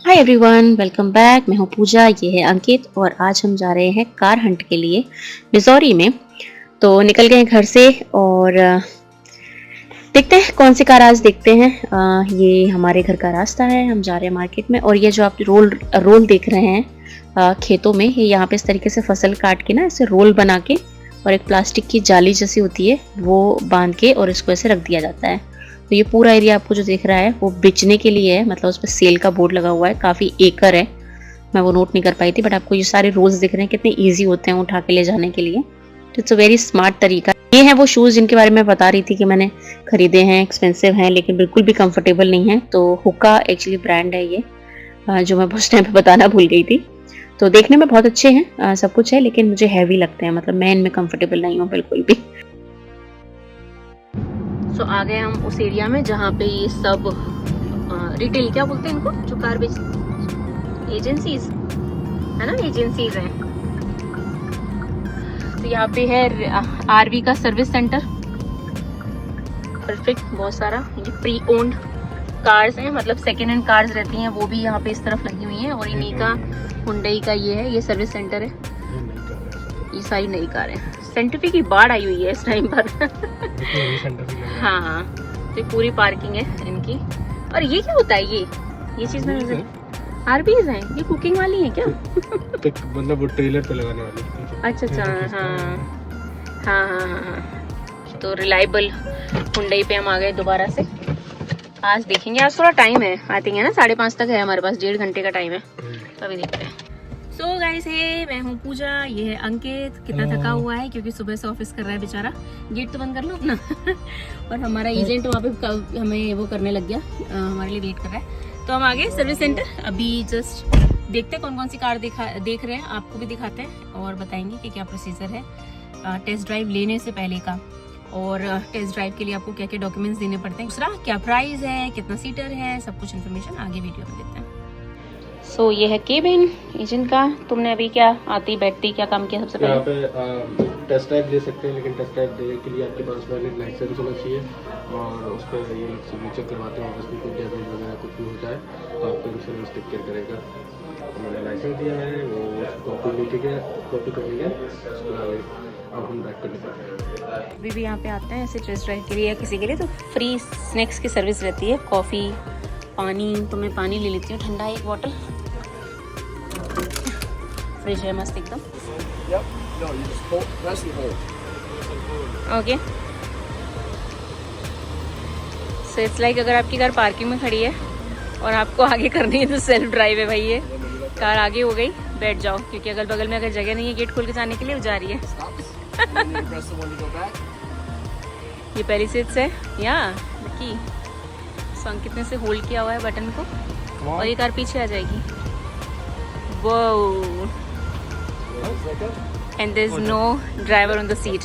Hi everyone, welcome back. मैं हूं पूजा, ये है अंकित और आज हम जा रहे हैं कार हंट के लिए मिजोरी में। तो निकल गए हैं घर से और देखते हैं कौन सी कार आज देखते हैं। ये हमारे घर का रास्ता है, हम जा रहे हैं मार्केट में। और ये जो आप रोल रोल देख रहे हैं खेतों में, ये यहाँ पे इस तरीके से फसल काट के ना ऐसे रोल बना के और एक प्लास्टिक की जाली जैसी होती है वो बांध के और इसको ऐसे रख दिया जाता है। तो ये पूरा एरिया आपको जो दिख रहा है वो बेचने के लिए है, मतलब उस पर सेल का बोर्ड लगा हुआ है। काफ़ी एकड़ है, मैं वो नोट नहीं कर पाई थी, बट आपको ये सारे रोल्स दिख रहे हैं कितने ईजी होते हैं उठा के ले जाने के लिए। तो इट्स अ वेरी स्मार्ट तरीका। ये है वो शूज़ जिनके बारे में बता रही थी कि मैंने खरीदे हैं, एक्सपेंसिव हैं लेकिन बिल्कुल भी कंफर्टेबल नहीं है। तो हुक्का एक्चुअली ब्रांड है ये, जो मैं उस टाइम पे बताना भूल गई थी। तो देखने में बहुत अच्छे हैं, सब कुछ है, लेकिन मुझे हैवी लगते हैं, मतलब मैं इनमें कंफर्टेबल नहीं हूँ बिल्कुल भी। सो आ गए हम उस एरिया में जहाँ पे ये सब रिटेल क्या बोलते हैं इनको, जो कार बेच एजेंसीज है ना, एजेंसीज हैं। तो यहाँ पे है आरवी का सर्विस सेंटर, परफेक्ट। बहुत सारा ये प्री ओन्ड कार्स हैं, मतलब सेकेंड हैंड कार्स रहती हैं, वो भी यहाँ पे इस तरफ लगी हुई हैं। और इन्हीं का हुंडई का ये है, ये सर्विस सेंटर है। ये सारी नई कार है। सेंटर की बाढ़ आई हुई है इस टाइम पर। हाँ, तो पूरी पार्किंग है इनकी। और ये क्या होता है, ये चीज में आरबीज हैं, ये कुकिंग वाली है क्या? मतलब वो ट्रेलर पे लगाने वाली। अच्छा, हाँ। तो रिलायबल हुंडई पे हम आ गए दोबारा से। आज देखेंगे, आज थोड़ा टाइम है, आई थिंक है ना 5:30 तक है हमारे पास, 1.5 घंटे का टाइम है। तो अभी देखते हैं। सो गाइस, है मैं हूँ पूजा, ये है अंकित। कितना थका हुआ है क्योंकि सुबह से ऑफिस कर रहा है बेचारा। गेट तो बंद कर लो अपना। और हमारा एजेंट वहाँ पे हमें वो करने लग गया, हमारे लिए वेट कर रहा है। तो हम आ गए सर्विस सेंटर। अभी जस्ट देखते हैं कौन कौन सी कार देख रहे हैं, आपको भी दिखाते हैं और बताएंगे कि क्या प्रोसीजर है टेस्ट ड्राइव लेने से पहले का, और टेस्ट ड्राइव के लिए आपको क्या क्या डॉक्यूमेंट्स देने पड़ते हैं, दूसरा क्या प्राइस है, कितना सीटर है, सब कुछ इन्फॉर्मेशन आगे वीडियो में देते हैं। सो ये है केबिन एजेंट का। तुमने अभी क्या आती बैठती क्या काम किया सबसे पहले? यहाँ पे टेस्ट ड्राइव ले सकते हैं, लेकिन टेस्ट ड्राइव देने के लिए आपके पास वैलिड लाइसेंस होना चाहिए। और उस पर ये सिग्नेचर करवाते हैं, ऑफिस में कोई डैमेज वगैरह कुछ भी हो जाए तो आपको इंश्योरेंस टेक केयर करेगा। उन्होंने लाइसेंस दिया है, वो कॉपी करनी है, उसको अब हम बैक करने पाते हैं। अभी भी यहाँ पे आते हैं ऐसे टेस्ट ड्राइव के लिए या किसी के लिए, तो फ्री स्नैक्स की सर्विस रहती है, कॉफ़ी, पानी। तो मैं पानी ले लेती हूँ ठंडा, एक बॉटल। फ्रिज है मस्त एकदम। ओके, सो इट्स लाइक अगर आपकी कार पार्किंग में खड़ी है और आपको आगे करनी है तो सेल्फ ड्राइव है भाई। ये कार आगे हो गई, बैठ जाओ, क्योंकि अगल बगल में अगर जगह नहीं है गेट खोल के जाने के लिए, वो जा रही है। ये पहली सीट्स है या की अंकित ने से होल्ड किया हुआ है बटन को, और ये कार पीछे आ जाएगी। वो and there is no driver on the seat.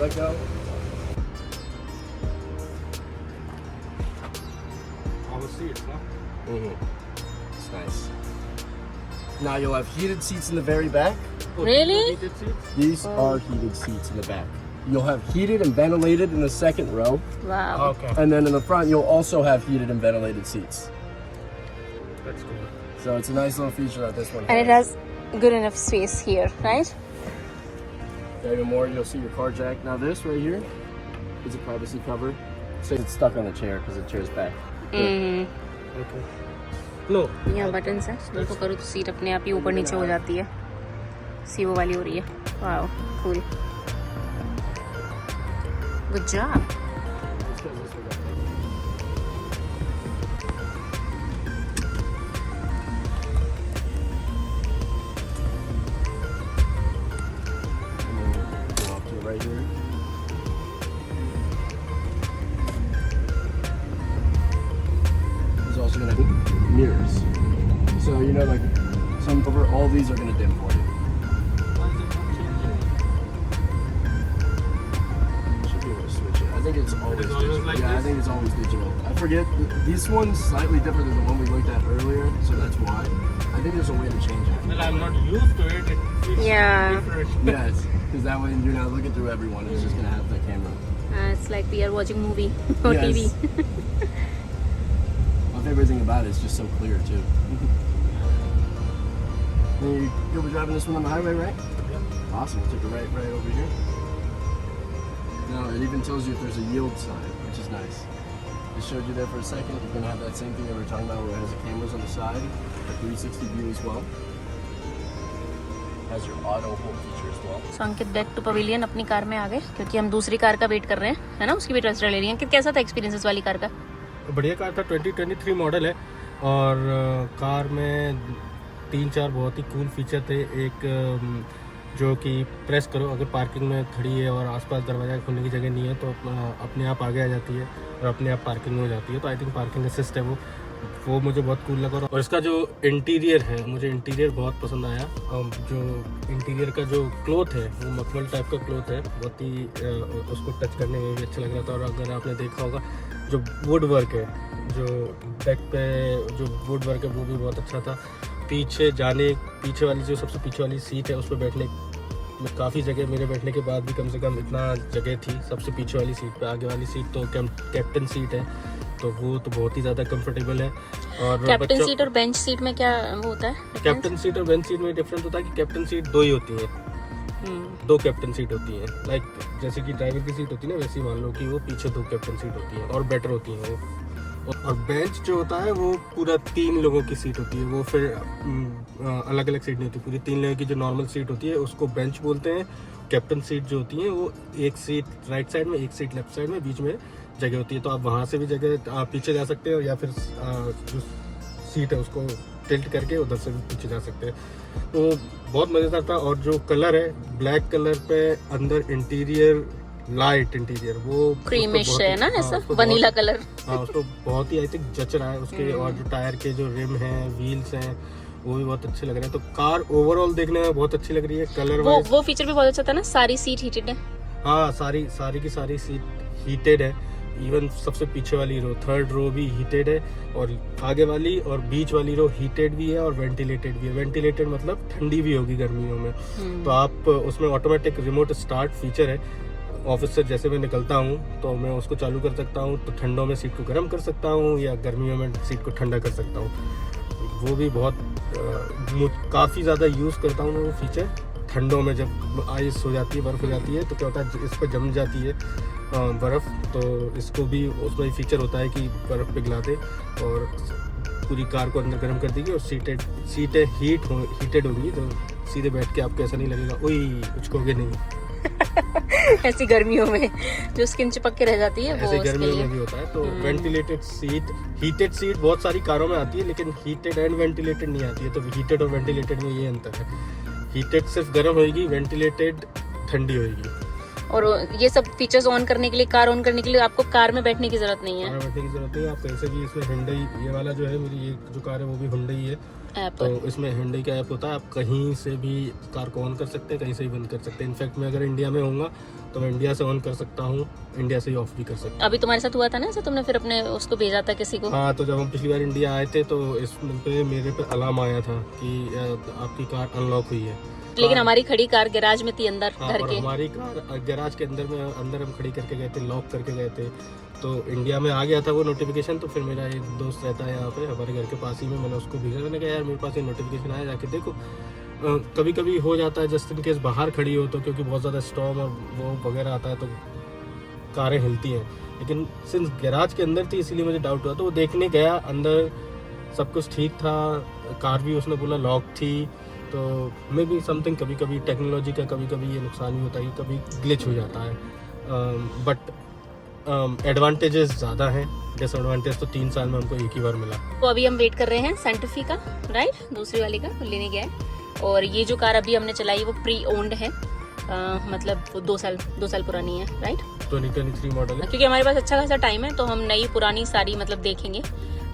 Let go. All the seats, huh? It's nice. Now you'll have heated seats in the very back. Really? Heated seats? These are heated seats in the back. You'll have heated and ventilated in the second row. Wow. Okay. And then in the front, you'll also have heated and ventilated seats. That's cool. So it's a nice little feature that this one And it has good enough space here, right? Even more, you'll see your car jack. Now this right here is a privacy cover. So it's stuck on the chair because the chair's back. Okay. No. यहाँ button है, इसको करो तो seat अपने आप ही ऊपर नीचे हो जाती है, सीवो वाली हो रही है। Wow, cool, good job. Right here. There's also gonna be mirrors. So you know, like some over, all these are gonna dim for you. Should be able to switch it. think it's always always digital. like Yeah, I this? think it's always digital. I forget, this one's slightly different than the one we looked at earlier, so that's why. I think there's a way to change it. Well, I'm not used to it. It feels Yeah. different. Yes, because that way you're not looking through everyone, it's just going to have the camera. It's like we are watching movie or Yes. TV. My favorite thing about it is just so clear, too. You'll be driving this one on the highway, right? Yeah. Awesome, we'll take a right over here. Now, it even tells you if there's a yield sign, which is nice. Just showed you there for a second. You're going to have that same thing that we were talking about where it has the cameras on the side, a 360 view as well. Has your auto hold feature as well. So Ankit back to pavilion अपनी car में आ गए क्योंकि हम दूसरी car का wait कर रहे हैं, है ना? उसकी भी टेस्ट ले रही हैं। अंकित कैसा था एक्सपीरियंस इस वाली कार का? बढ़िया कार था, 2023 मॉडल है और कार में 3-4 बहुत ही कूल फीचर थे। एक जो कि प्रेस करो अगर पार्किंग में खड़ी है और आसपास दरवाजा खोलने की जगह नहीं है तो अपने आप आगे आ जाती है और अपने आप पार्किंग में हो जाती है। तो आई थिंक पार्किंग असिस्ट है वो मुझे बहुत कूल लगा। और इसका जो इंटीरियर है, मुझे इंटीरियर बहुत पसंद आया। जो इंटीरियर का जो क्लॉथ है वो मखमल टाइप का क्लॉथ है, बहुत ही उसको टच करने में भी अच्छा लग रहा था। और अगर आपने देखा होगा जो वुड वर्क है, जो बैक पे जो वुड वर्क है वो भी बहुत अच्छा था। पीछे वाली जो सबसे पीछे वाली सीट है उस पर बैठने में काफ़ी जगह, मेरे बैठने के बाद भी कम से कम इतना जगह थी सबसे पीछे वाली सीट पे। आगे वाली सीट तो कैप्टन सीट है तो वो तो बहुत ही ज़्यादा कंफर्टेबल है। और कैप्टन सीट और बेंच सीट में क्या वो होता है? कैप्टन सीट और बेंच सीट में डिफरेंस होता है कि कैप्टन सीट 2 ही होती है, 2 कैप्टन सीट होती है। लाइक जैसे कि ड्राइवर की सीट होती है ना, वैसे ही मान लो कि वो पीछे 2 कैप्टन सीट होती है और बेटर होती है वो। और बेंच जो होता है वो पूरा 3 लोगों की सीट होती है। वो फिर अलग अलग सीट नहीं होती, पूरी 3 लोगों की जो नॉर्मल सीट होती है उसको बेंच बोलते हैं। कैप्टन सीट जो होती है वो एक सीट राइट साइड में, एक सीट लेफ्ट साइड में, बीच में जगह होती है। तो आप वहाँ से भी जगह आप पीछे जा सकते हो या फिर जो सीट है उसको टिल्ट करके उधर से भी पीछे जा सकते हैं। तो बहुत मज़ेदार था। और जो कलर है ब्लैक कलर पे, अंदर इंटीरियर लाइट इंटीरियर वो क्रीमिश है ना, ऐसा वनीला कलर। हाँ, उसको बहुत ही आई थिंक जच रहा है उसके। और जो टायर के जो रिम हैं, व्हील्स हैं, वो भी बहुत अच्छे लग रहे हैं। तो कार ओवरऑल देखने में बहुत अच्छी लग रही है। कलर वो फीचर भी बहुत अच्छा था ना, सारी सीट हीटेड है। हाँ, सारी की सारी सीट हीटेड है। इवन सबसे पीछे वाली रो, 3rd रो भी हीटेड है और आगे वाली और बीच वाली रो हीटेड भी है और वेंटिलेटेड भी है। वेंटिलेटेड मतलब ठंडी भी होगी गर्मियों में। तो आप उसमें ऑटोमेटिक रिमोट स्टार्ट फीचर है। ऑफिस से जैसे मैं निकलता हूँ तो मैं उसको चालू कर सकता हूँ, तो ठंडों में सीट को गर्म कर सकता हूँ या गर्मियों में सीट को ठंडा कर सकता हूँ। वो भी बहुत काफ़ी ज़्यादा यूज़ करता हूँ मैं वो फीचर। ठंडों में जब आइस हो जाती है, बर्फ़ हो जाती है, तो क्या होता है इस पर जम जाती है बर्फ़, तो इसको भी उसमें फीचर होता है कि बर्फ़ पिघला दे और पूरी कार को अंदर गर्म कर देगी और सीटें हीटेड होंगी। तो सीधे बैठ के आपको ऐसा नहीं लगेगा ओए कुछ कहोगे नहीं। ऐसी गर्मियों में जो स्किन चिपक के रह जाती है, ऐसे गर्मियों में भी होता है। तो वेंटिलेटेड सीट, हीटेड सीट बहुत सारी कारों में आती है लेकिन हीटेड एंड वेंटिलेटेड नहीं आती है। तो हीटेड और वेंटिलेटेड में ये अंतर है, हीटेड सिर्फ गर्म होगी, वेंटिलेटेड ठंडी होगी। और ये सब फीचर्स ऑन करने के लिए, कार ऑन करने के लिए आपको कार में बैठने की जरूरत नहीं है। कार में बैठने की जरूरत नहीं है। आप कैसे भी इसमें Hyundai, ये वाला जो है मेरी ये जो कार है वो भी Hyundai है, तो इसमें Hyundai का ऐप होता है। आप कहीं से भी कार को ऑन कर सकते हैं, कहीं से भी बंद कर सकते हैं। इनफैक्ट मैं अगर इंडिया में होऊंगा तो मैं इंडिया से ऑन कर सकता हूँ, इंडिया से ही ऑफ भी कर सकता हूँ। अभी तुम्हारे साथ हुआ था ना ऐसा, तुमने फिर अपने उसको भेजा था किसी को? हाँ, तो जब हम पिछली बार इंडिया आए थे तो इसमें पे मेरे पे अलार्म आया था कि आपकी कार अनलॉक हुई है। लेकिन हमारी खड़ी कार गैराज में थी अंदर घर के। हमारी कार गैराज के अंदर हम खड़ी करके गए थे, लॉक करके गए थे। तो इंडिया में आ गया था वो नोटिफिकेशन। तो फिर मेरा एक दोस्त रहता है यहाँ पे हमारे घर के पास ही में, मैंने उसको भेजा। मैंने कहा यार मेरे पास ये नोटिफिकेशन आया, जाके देखो। कभी कभी हो जाता है जस्ट इन केस बाहर खड़ी हो तो, क्योंकि बहुत ज़्यादा स्टॉर्म और वो वगैरह आता है तो कारें हिलती हैं। लेकिन सिंस गैराज के अंदर थी इसीलिए मुझे डाउट हुआ। तो वो देखने गया, अंदर सब कुछ ठीक था, कार भी उसने बोला लॉक थी। तो मे बी समथिंग, कभी कभी टेक्नोलॉजी का कभी कभी ये नुकसान भी होता है, कभी ग्लिच हो जाता है। बट एडवांटेजेस ज़्यादा हैं, डिसएडवांटेज तो 3 साल में हमको एक ही बार मिला। तो अभी हम वेट कर रहे हैं सेंटिफी का, राइट, दूसरी वाली का लेने गया है। और ये जो कार अभी हमने चलाई वो प्री ओन्ड है, मतलब वो 2 साल पुरानी है, राइट, 2023 मॉडल है। क्योंकि हमारे पास अच्छा खासा टाइम है तो हम नई पुरानी सारी मतलब देखेंगे।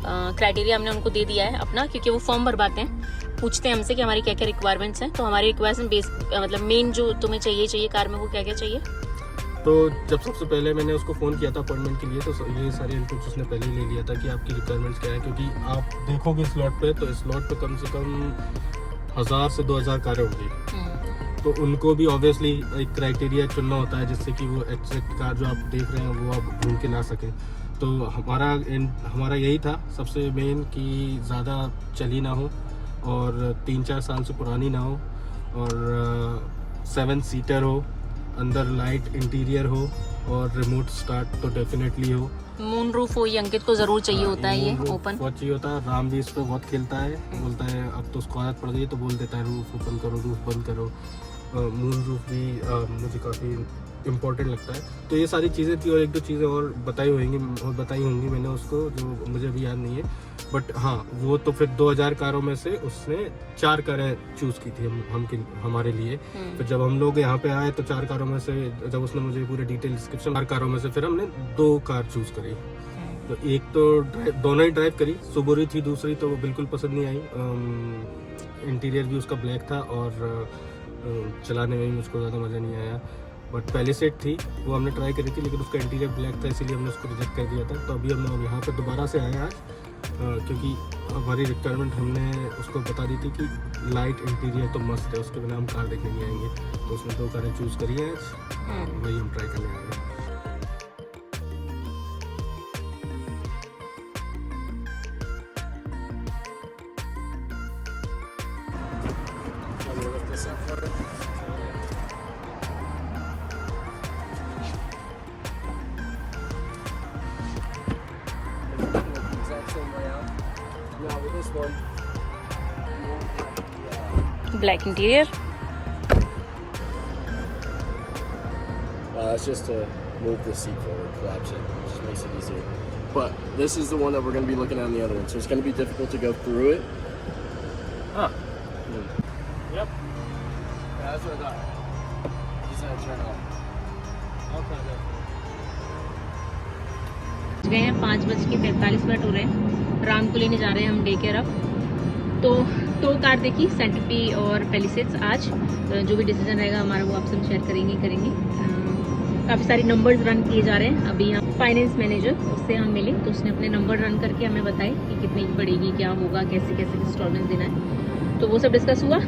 क्राइटेरिया हमने उनको दे दिया है अपना, क्योंकि वो फॉर्म भरवाते हैं, पूछते हैं हमसे कि हमारी क्या क्या रिक्वायरमेंट्स हैं। तो हमारी रिक्वायरमेंट मतलब मेन जो तुम्हें चाहिए कार में वो क्या क्या चाहिए? तो जब सबसे पहले मैंने उसको फ़ोन किया था अपॉइंटमेंट के लिए, तो ये सारे इनपुट्स उसने पहले ही ले लिया था कि आपकी रिक्वायरमेंट्स क्या है, क्योंकि आप देखोगे स्लॉट पे तो स्लॉट पे कम से कम 1000 से 2000 कारें होंगी। तो उनको भी ऑब्वियसली एक क्राइटेरिया चुनना होता है जिससे कि वो एग्जैक्ट कार जो आप देख रहे हैं वो आप ढूंढ के ला सकें। तो हमारा यही था सबसे मेन कि ज़्यादा चली ना हो और 3-4 साल से पुरानी ना हो और 7 सीटर हो, अंदर लाइट इंटीरियर हो और रिमोट स्टार्ट तो डेफिनेटली हो। मून रूफ हो, ये अंकित को जरूर चाहिए होता है। ये ओपन बहुत चाहिए होता है। राम भी इस पर बहुत खेलता है, बोलता है अब तो उसको आदत पड़ गई तो बोल देता है रूफ ओपन करो, रूफ बंद करो। मून रूफ भी मुझे काफ़ी इम्पोर्टेंट लगता है। तो ये सारी चीज़ें थी और 1-2 चीज़ें और बताई होंगी मैंने उसको, जो मुझे अभी याद नहीं है। बट हाँ, वो तो फिर 2000 कारों में से उसने 4 कारें चूज़ की थी हमारे लिए। तो जब हम लोग यहाँ पे आए तो 4 कारों में से जब उसने मुझे पूरे डिटेल डिस्क्रिप्शन 4 कारों में से फिर हमने 2 कार चूज़ करी। तो एक तो दोनों ही ड्राइव करी, सुबुरी थी, दूसरी तो बिल्कुल पसंद नहीं आई। इंटीरियर भी उसका ब्लैक था और चलाने में भी मुझको ज़्यादा मज़ा नहीं आया। बट पहले सेट थी वो हमने ट्राई करी थी, लेकिन उसका इंटीरियर ब्लैक था, इसीलिए हमने उसको रिजेक्ट कर दिया था। तो अभी हम यहाँ पर दोबारा से आए आज, क्योंकि हमारी रिक्वायरमेंट हमने उसको बता दी थी कि लाइट इंटीरियर तो मस्त है, उसके बिना हम कार देखने नहीं आएंगे। तो उसमें 2 कारें चूज़ करी है आज, वही हम ट्राई करने आए हैं। Black interior. That's just to move the seat forward, collapse it, just makes it easier. But this is the one that we're going to be looking at on the other one, so it's going to be difficult to go through it. Yep. Yeah, that's what I thought. Just had to turn off. गए हैं 5:43 हो रहे हैं। राम को लेने जा रहे हैं हम डे केयर अब। तो 2 कार देखी, सेंटपी और पेलिसेड्स। आज जो भी डिसीजन रहेगा हमारा वो आपसे हम शेयर करेंगे। काफ़ी सारी नंबर्स रन किए जा रहे हैं। अभी हम फाइनेंस मैनेजर उससे हम मिले तो उसने अपने नंबर रन करके हमें बताए कि कितनी पड़ेगी, क्या होगा, कैसे इंस्टॉलमेंट देना है। तो वो सब डिस्कस हुआ।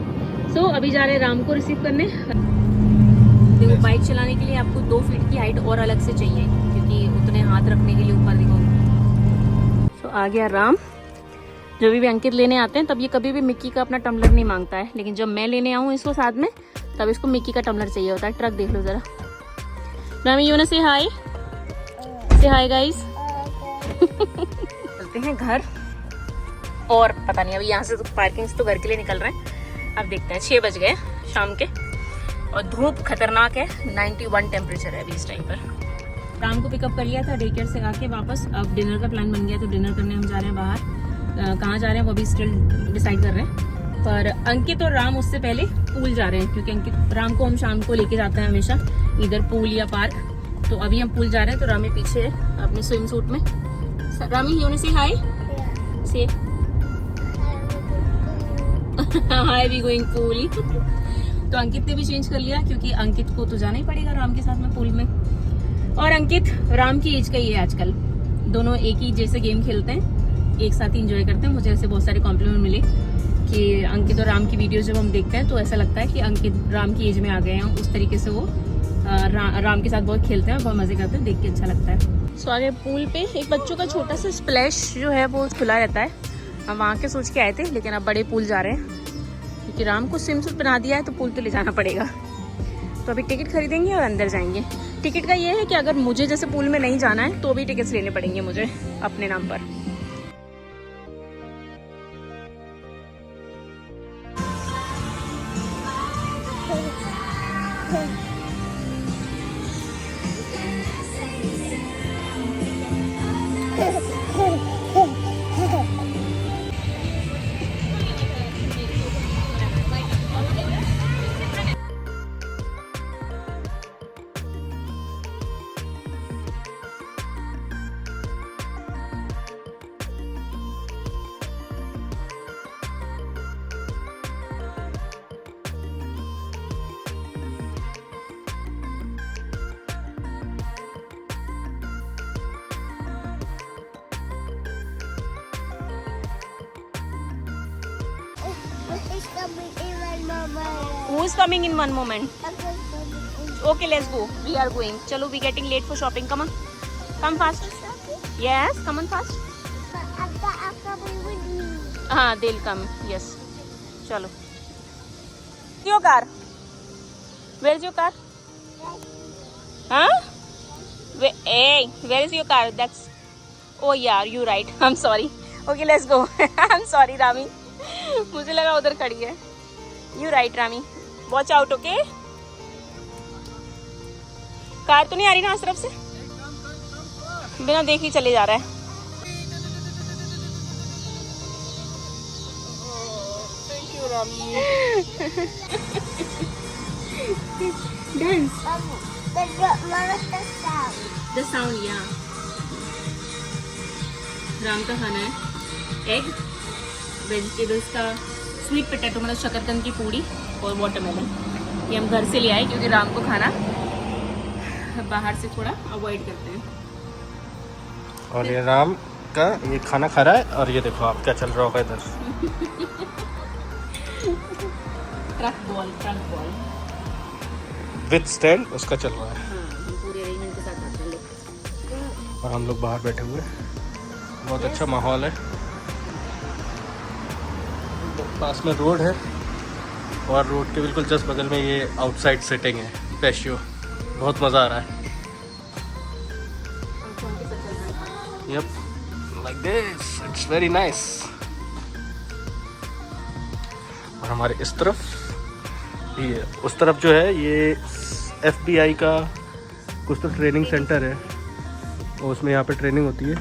सो अभी जा रहे हैं राम को रिसीव करने। देखो, बाइक चलाने के लिए आपको 2 फीट की हाइट और अलग से चाहिए, क्योंकि उतने हाथ रखने के लिए ऊपर देखो। सो आ गया राम। जब भी अंकित लेने आते हैं तब ये कभी भी मिक्की का अपना टम्बलर नहीं मांगता है, लेकिन जब मैं लेने आऊँ इसको साथ में तब इसको मिक्की का टम्बलर चाहिए होता है। ट्रक देख लो जरा। रामी, यू वांट टू से हाय? से हाय गाइस। चलते हैं घर। और पता नहीं, अभी यहाँ से तो पार्किंग से तो घर के लिए निकल रहे हैं। अब देखते हैं, 6 बज गए शाम के और धूप खतरनाक है। 91 टेम्परेचर है अभी इस टाइम पर। राम को पिकअप कर लिया था डे केयर से आके वापस। अब डिनर का प्लान बन गया, तो डिनर करने हम जा रहे हैं बाहर। कहाँ जा रहे हैं वो भी स्टिल डिसाइड कर रहे हैं। पर अंकित और राम उससे पहले पूल जा रहे हैं, क्योंकि राम को हम शाम को लेके जाते हैं हमेशा, इधर पूल या पार्क। तो अभी हम पूल जा रहे हैं। तो रामी पीछे है अपने स्विम सूट में। रामी, यू वांट टू से हाय? से हाय, वी गोइंग पूल। तो अंकित ने भी चेंज कर लिया, क्योंकि अंकित को तो जाना ही पड़ेगा राम के साथ में पूल में। और अंकित राम की एज का ही है आजकल। दोनों एक ही जैसे गेम खेलते हैं, एक साथ ही इंजॉय करते हैं। मुझे ऐसे बहुत सारे कॉम्प्लीमेंट मिले कि अंकित और राम की वीडियो जब हम देखते हैं तो ऐसा लगता है कि अंकित राम की एज में आ गए हैं। उस तरीके से वो राम के साथ बहुत खेलते हैं, बहुत मजे करते हैं, देख के अच्छा लगता है। सो आगे पूल पे एक बच्चों का छोटा सा स्प्लैश जो है वो खुला रहता है। हम वहाँ के सोच के आए थे, लेकिन अब बड़े पूल जा रहे हैं, क्योंकि राम को स्विम सूट बना दिया है तो पूल तो ले जाना पड़ेगा। तो अभी टिकट खरीदेंगे और अंदर जाएंगे। टिकट का ये है कि अगर मुझे जैसे पूल में नहीं जाना है तो भी टिकट्स लेने पड़ेंगे मुझे अपने नाम पर। Who is coming in one moment? Okay, let's go. We are going. Chalo, we getting late for shopping. Come on. Come fast. Yes, come on fast. They'll come. Yes. Chalo. Your car. Where's your car? Huh? Where is your car? That's. Oh yeah, you right. I'm sorry. Okay, let's go. I'm sorry, Rami. मुझे लगा उधर खड़ी है. You right, Rami. Watch out, okay? Car तो नहीं आ रही ना इस तरफ से? बिना देख ही चले जा रहा है. Thank you, Rami. Dance. The sound, yeah. Ram का खाना है एग, वेजिटेबल्स का स्वीट पोटैटो मतलब शकरकंद की पूड़ी और वाटरमेलन. ये हम घर से ले आए क्योंकि राम को खाना बाहर से थोड़ा अवॉइड करते हैं. और ये राम का ये खाना खा रहा है और ये देखो आप क्या चल रहा होगा इधर. ट्रक बॉल विथ स्टैंड उसका चल रहा है. पूरे अरेंजमेंट के साथ आते हैं लोग. और हम लोग बाहर बैठे हुए. बहुत अच्छा माहौल है. पास में रोड है और रोड के बिल्कुल जस्ट बगल में ये आउटसाइड सेटिंग है पैशियो. बहुत मज़ा आ रहा है. Yep like this it's very nice. और हमारे इस तरफ ये उस तरफ जो है ये FBI का कुछ तो ट्रेनिंग सेंटर है और उसमें यहाँ पे ट्रेनिंग होती है.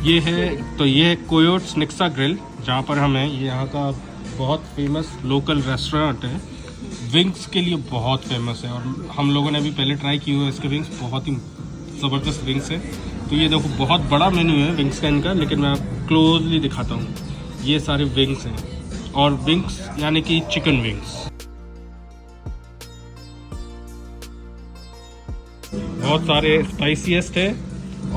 ये है तो ये है कोयोट्स निक्सा ग्रिल जहाँ पर हम हैं. ये यहाँ का बहुत फेमस लोकल रेस्टोरेंट है. विंग्स के लिए बहुत फेमस है और हम लोगों ने अभी पहले ट्राई किए हुए इसके विंग्स. बहुत ही ज़बरदस्त विंग्स है. तो ये देखो बहुत बड़ा मेन्यू है विंग्स का इनका, लेकिन मैं क्लोजली दिखाता हूँ. ये सारे विंग्स हैं और विंग्स यानी कि चिकन विंग्स. बहुत सारे स्पाइसीएस्ट है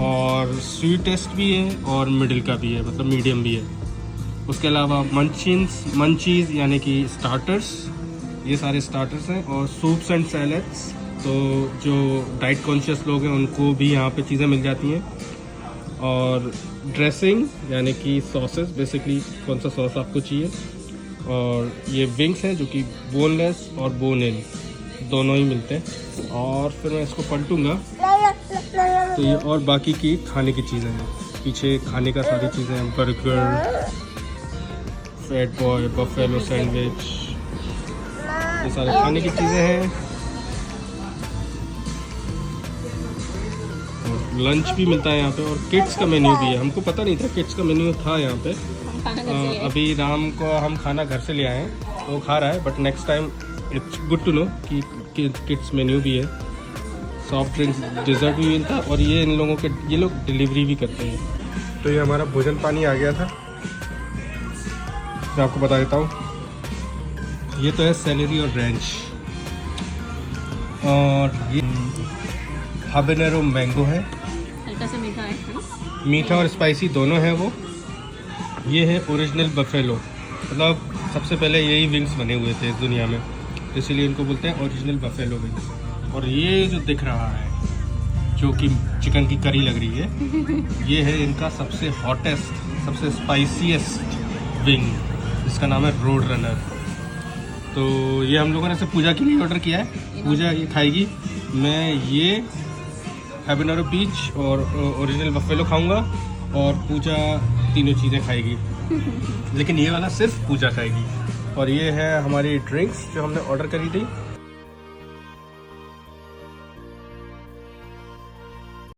और स्वीटेस्ट भी है और मिडिल का भी है मतलब मीडियम भी है. उसके अलावा मंचीज़ यानी कि स्टार्टर्स. ये सारे स्टार्टर्स हैं और सूप्स एंड सैलड्स. तो जो डाइट कॉन्शियस लोग हैं उनको भी यहाँ पे चीज़ें मिल जाती हैं. और ड्रेसिंग यानी कि सॉसेस बेसिकली कौन सा सॉस आपको चाहिए. और ये विंग्स हैं जो कि बोनलेस और बोन इन दोनों ही मिलते हैं. और फिर मैं इसको पलटूँगा तो ये और बाकी की खाने की चीज़ें हैं. पीछे खाने का सारी चीज़ें हैं. Burger, fat boy, buffalo sandwich, ये सारे खाने की चीज़ें हैं. और लंच भी मिलता है यहाँ पे. और किड्स का मेन्यू भी है. हमको पता नहीं था किड्स का मेन्यू था यहाँ पे. अभी राम को हम खाना घर से ले आए हैं तो वो खा रहा है. But next time it's good to know कि किड्स मेन्यू भी है. सॉफ्ट ड्रिंक्स, डिज़र्ट भी मिलता है. और ये इन लोगों के ये लोग डिलीवरी भी करते हैं. तो ये हमारा भोजन पानी आ गया था. मैं आपको बता देता हूँ. ये तो है सेलेरी और रेंच. और ये हाबेनेरो मैंगो है. हल्का सा मीठा है. मीठा और स्पाइसी दोनों है वो. ये है ओरिजिनल बफेलो. मतलब सबसे पहले यही विंग्स बने हुए थे इस दुनिया में, इसीलिए इनको बोलते हैं ओरिजिनल बफेलो विंग्स. और ये जो दिख रहा है जो कि चिकन की करी लग रही है ये है इनका सबसे हॉटेस्ट सबसे स्पाइसीएस्ट विंग. इसका नाम है रोड रनर. तो ये हम लोगों ने सिर्फ पूजा के लिए ऑर्डर किया है. पूजा ये खाएगी. मैं ये हैबेनेरो पीच और ओरिजिनल बफेलो खाऊंगा और पूजा तीनों चीज़ें खाएगी. लेकिन ये वाला सिर्फ पूजा खाएगी. और ये है हमारी ड्रिंक्स जो हमने ऑर्डर करी थी.